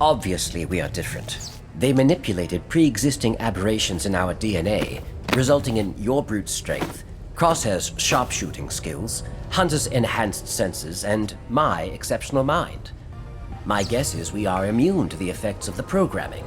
Obviously, we are different. They manipulated pre-existing aberrations in our DNA, resulting in your brute strength, Crosshair's sharpshooting skills, Hunter's enhanced senses, and my exceptional mind. My guess is we are immune to the effects of the programming,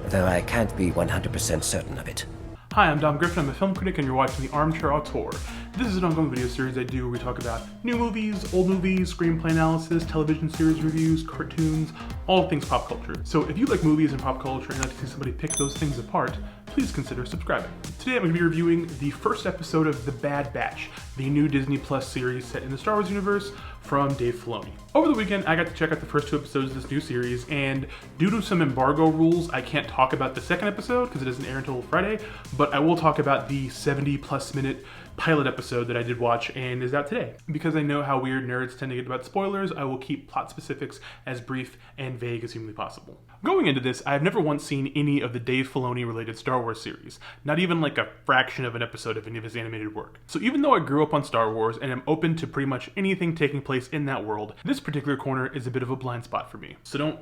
though I can't be 100% certain of it. Hi, I'm Dom Griffin, I'm a film critic, and you're watching the Armchair Auteur. This is an ongoing video series I do where we talk about new movies, old movies, screenplay analysis, television series reviews, cartoons, all things pop culture. So if you like movies and pop culture and like to see somebody pick those things apart, please consider subscribing. Today I'm going to be reviewing the first episode of The Bad Batch, the new Disney Plus series set in the Star Wars universe from Dave Filoni. Over the weekend, I got to check out the first 2 episodes of this new series, and due to some embargo rules, I can't talk about the second episode because it doesn't air until Friday, but I will talk about the 70+ minute pilot episode that I did watch and is out today. Because I know how weird nerds tend to get about spoilers, I will keep plot specifics as brief and vague as humanly possible. Going into this, I've never once seen any of the Dave Filoni related Star Wars series, not even like a fraction of an episode of any of his animated work. So even though I grew up on Star Wars and am open to pretty much anything taking place in that world, this particular corner is a bit of a blind spot for me. So don't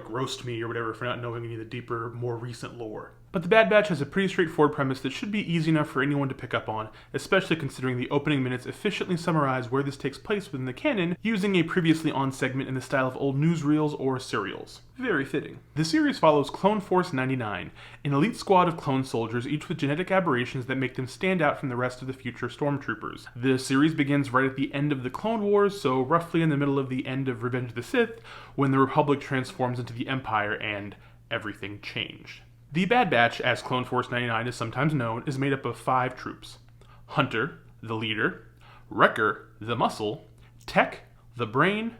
roast me or whatever for not knowing any of the deeper, more recent lore. But The Bad Batch has a pretty straightforward premise that should be easy enough for anyone to pick up on, especially considering the opening minutes efficiently summarize where this takes place within the canon, using a previously on segment in the style of old newsreels or serials. Very fitting. The series follows Clone Force 99, an elite squad of clone soldiers, each with genetic aberrations that make them stand out from the rest of the future stormtroopers. The series begins right at the end of the Clone Wars, so roughly in the middle of the end of Revenge of the Sith, when the Republic transforms into the Empire and everything changed. The Bad Batch, as Clone Force 99 is sometimes known, is made up of 5 troops. Hunter, the leader, Wrecker, the muscle, Tech, the brain,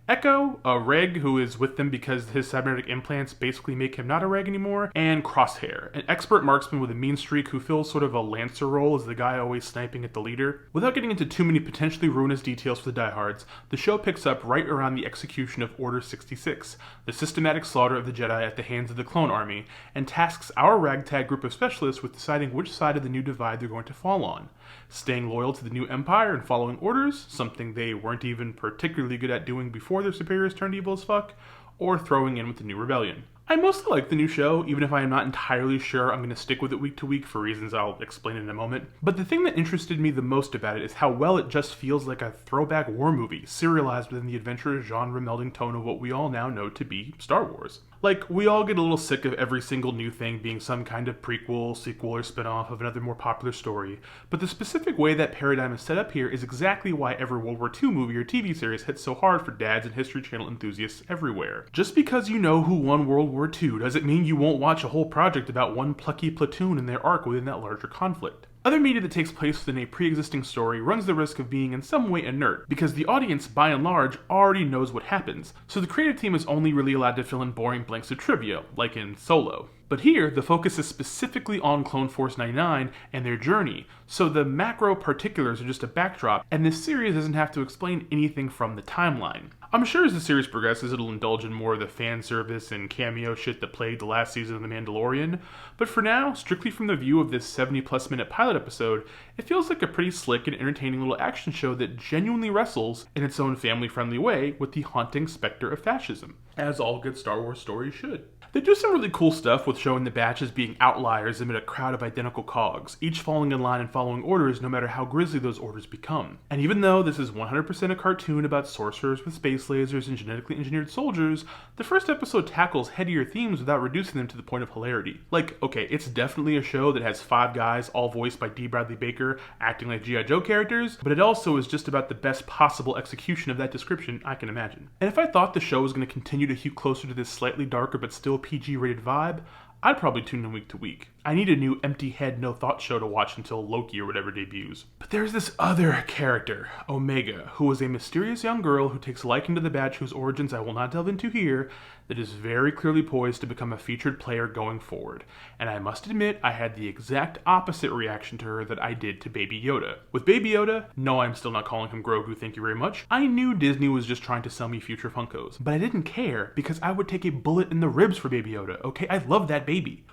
Echo, a reg who is with them because his cybernetic implants basically make him not a reg anymore, and Crosshair, an expert marksman with a mean streak who fills sort of a lancer role as the guy always sniping at the leader. Without getting into too many potentially ruinous details for the diehards, the show picks up right around the execution of Order 66, the systematic slaughter of the Jedi at the hands of the clone army, and tasks our ragtag group of specialists with deciding which side of the new divide they're going to fall on. Staying loyal to the new empire and following orders, something they weren't even particularly good at doing before their superiors turned evil as fuck, or throwing in with the new rebellion. I mostly like the new show, even if I am not entirely sure I'm going to stick with it week to week for reasons I'll explain in a moment. But the thing that interested me the most about it is how well it just feels like a throwback war movie, serialized within the adventure genre melding tone of what we all now know to be Star Wars. Like, we all get a little sick of every single new thing being some kind of prequel, sequel, or spin-off of another more popular story, but the specific way that paradigm is set up here is exactly why every World War II movie or TV series hits so hard for dads and History Channel enthusiasts everywhere. Just because you know who won World War II doesn't mean you won't watch a whole project about one plucky platoon and their arc within that larger conflict. Other media that takes place within a pre-existing story runs the risk of being in some way inert, because the audience, by and large, already knows what happens, so the creative team is only really allowed to fill in boring blanks of trivia, like in Solo. But here, the focus is specifically on Clone Force 99 and their journey, so the macro particulars are just a backdrop, and this series doesn't have to explain anything from the timeline. I'm sure as the series progresses, it'll indulge in more of the fan service and cameo shit that plagued the last season of The Mandalorian, but for now, strictly from the view of this 70+ minute pilot episode, it feels like a pretty slick and entertaining little action show that genuinely wrestles, in its own family-friendly way, with the haunting specter of fascism, as all good Star Wars stories should. They do some really cool stuff with showing the batches being outliers amid a crowd of identical cogs, each falling in line and following orders no matter how grisly those orders become. And even though this is 100% a cartoon about sorcerers with space lasers and genetically engineered soldiers, the first episode tackles headier themes without reducing them to the point of hilarity. Like, okay, it's definitely a show that has 5 guys, all voiced by D. Bradley Baker, acting like G.I. Joe characters, but it also is just about the best possible execution of that description I can imagine. And if I thought the show was going to continue to hew closer to this slightly darker but still PG-rated vibe, I'd probably tune in week to week. I need a new empty head, no thought show to watch until Loki or whatever debuts. But there's this other character, Omega, who is a mysterious young girl who takes a liking to the Batch, whose origins I will not delve into here, that is very clearly poised to become a featured player going forward. And I must admit, I had the exact opposite reaction to her that I did to Baby Yoda. With Baby Yoda, no, I'm still not calling him Grogu, thank you very much. I knew Disney was just trying to sell me future Funkos, but I didn't care because I would take a bullet in the ribs for Baby Yoda, okay? I love that baby.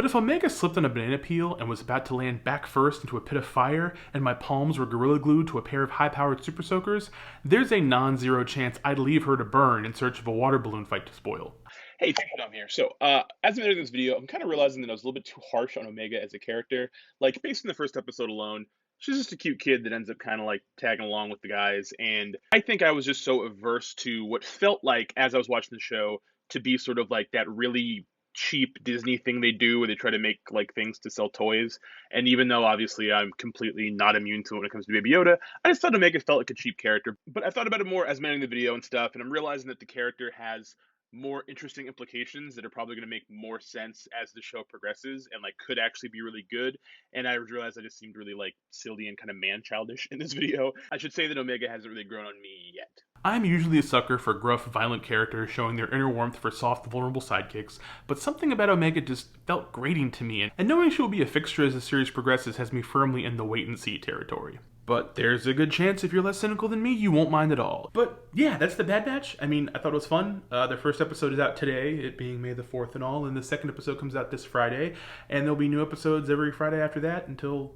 But if Omega slipped on a banana peel and was about to land back first into a pit of fire, and my palms were gorilla glued to a pair of high-powered super soakers, there's a non-zero chance I'd leave her to burn in search of a water balloon fight to spoil. Hey, Dom here. So, as I'm editing this video, I'm kind of realizing that I was a little bit too harsh on Omega as a character. Like, based on the first episode alone, she's just a cute kid that ends up kind of like tagging along with the guys. And I think I was just so averse to what felt like, as I was watching the show, to be sort of like that really cheap Disney thing they do where they try to make like things to sell toys. And even though obviously I'm completely not immune to it when it comes to Baby Yoda, I just thought Omega felt like a cheap character. But I thought about it more as I'm editing the video and stuff, and I'm realizing that the character has more interesting implications that are probably going to make more sense as the show progresses and like could actually be really good. And I realized I just seemed really like silly and kind of man-childish in this video. I should say that Omega hasn't really grown on me yet. I'm usually a sucker for gruff, violent characters showing their inner warmth for soft, vulnerable sidekicks, but something about Omega just felt grating to me, and knowing she will be a fixture as the series progresses has me firmly in the wait-and-see territory. But there's a good chance if you're less cynical than me, you won't mind at all. But yeah, that's the Bad Batch. I mean, I thought it was fun. Their first episode is out today, it being May the 4th and all, and the second episode comes out this Friday, and there'll be new episodes every Friday after that until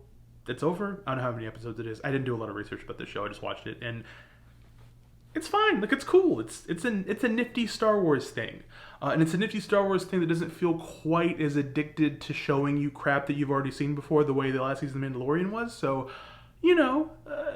it's over. I don't know how many episodes it is. I didn't do a lot of research about this show, I just watched it, and it's fine. Like, it's cool. It's a nifty Star Wars thing. And it's a nifty Star Wars thing that doesn't feel quite as addicted to showing you crap that you've already seen before the way the last season of The Mandalorian was. So, you know,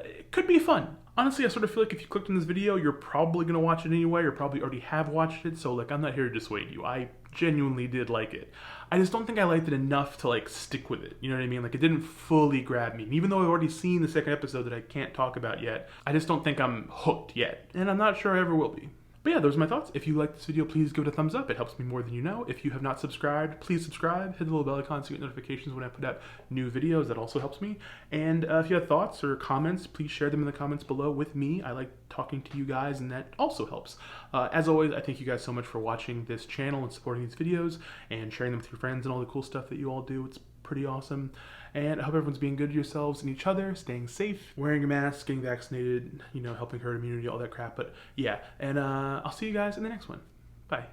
it could be fun. Honestly, I sort of feel like if you clicked on this video, you're probably going to watch it anyway, or probably already have watched it. So, like, I'm not here to dissuade you. I genuinely did like it. I just don't think I liked it enough to, like, stick with it. You know what I mean? Like, it didn't fully grab me. And even though I've already seen the second episode that I can't talk about yet, I just don't think I'm hooked yet. And I'm not sure I ever will be. But yeah, those are my thoughts. If you like this video, please give it a thumbs up. It helps me more than you know. If you have not subscribed, please subscribe. Hit the little bell icon so you get notifications when I put out new videos. That also helps me. And if you have thoughts or comments, please share them in the comments below with me. I like talking to you guys, and that also helps. As always, I thank you guys so much for watching this channel and supporting these videos and sharing them with your friends and all the cool stuff that you all do. It's pretty awesome. And I hope everyone's being good to yourselves and each other, staying safe, wearing a mask, getting vaccinated, you know, helping herd immunity, all that crap. But yeah, and I'll see you guys in the next one. Bye.